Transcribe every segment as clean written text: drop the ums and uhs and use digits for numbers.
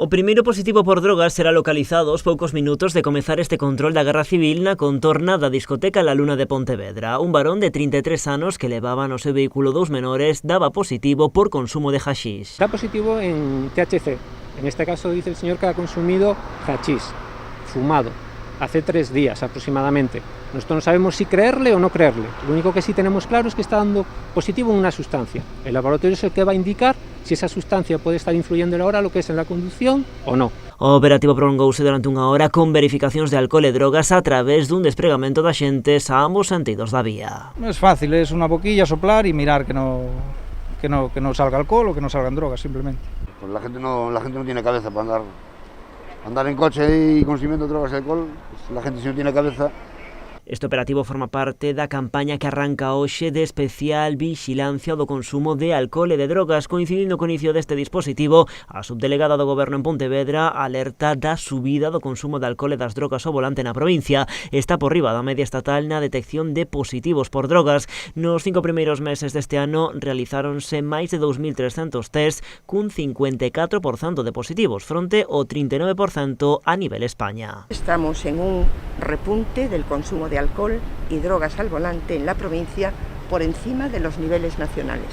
O primeiro positivo por drogas será localizado aos poucos minutos de comezar este control da Garda Civil na contorna da discoteca La Luna de Pontevedra. Un varón de 33 anos que levaba no seu vehículo 2 menores daba positivo por consumo de hachís. Está positivo en THC. En este caso dice el señor que ha consumido hachís, fumado, hace 3 días aproximadamente. Nosotros no sabemos si creerle o no creerle. Lo único que sí tenemos claro es que está dando positivo en una sustancia. El laboratorio es el que va a indicar si esa sustancia puede estar influyendo ahora lo que es en la conducción o no. O operativo prolongouse durante unha hora con verificacións de alcohol e drogas a través dun despregamento de axentes a ambos sentidos da vía. No es fácil, es una boquilla, soplar y mirar que no salga alcohol o que no salgan drogas, simplemente. Pues la gente no tiene cabeza para andar en coche y consumiendo drogas y alcohol. Pues la gente si no tiene cabeza. Este operativo forma parte da campaña que arranca hoxe de especial vixilancia do consumo de alcohol e de drogas. Coincidindo co inicio deste dispositivo, a subdelegada do Goberno en Pontevedra alerta da subida do consumo de alcohol e das drogas ao volante na provincia. Está por riba da media estatal na detección de positivos por drogas. Nos 5 primeiros meses deste ano realizáronse máis de 2.300 test cun 54% de positivos, fronte ao 39% a nivel España. Estamos en un repunte del consumo de alcohol y drogas al volante en la provincia por encima de los niveles nacionales.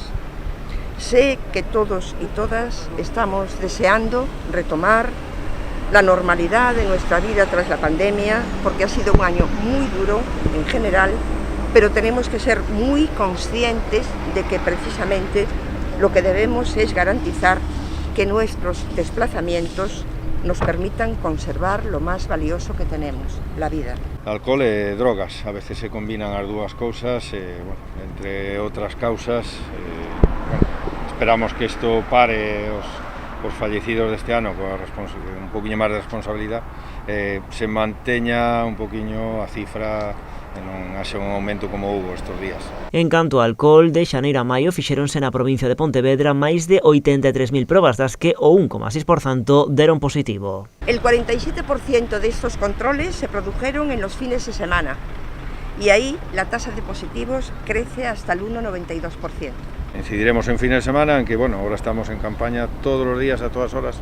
Sé que todos y todas estamos deseando retomar la normalidad de nuestra vida tras la pandemia, porque ha sido un año muy duro en general, pero tenemos que ser muy conscientes de que precisamente lo que debemos es garantizar que nuestros desplazamientos nos permitan conservar lo más valioso que tenemos, la vida. Alcohol e drogas, a veces se combinan as dúas cousas, entre outras causas, esperamos que isto pare os fallecidos deste ano con un poquinho máis de responsabilidade, se manteña un poquinho a cifra e non haxe un aumento como hubo estes días. En canto ao alcohol, de xaneiro a maio fixéronse na provincia de Pontevedra máis de 83.000 probas, das que o 1,6% deron positivo. El 47% de estos controles se produjeron en los fines de semana y ahí la tasa de positivos crece hasta el 1,92%. Incidiremos en fines de semana, en que, ahora estamos en campaña todos os días, a todas horas,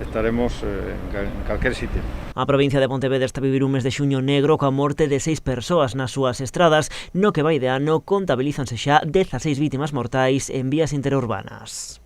estaremos en calquer sitio. A provincia de Pontevedra está a vivir un mes de xuño negro coa morte de 6 persoas nas súas estradas. No que vai de ano, contabilízanse xa 16 vítimas mortais en vías interurbanas.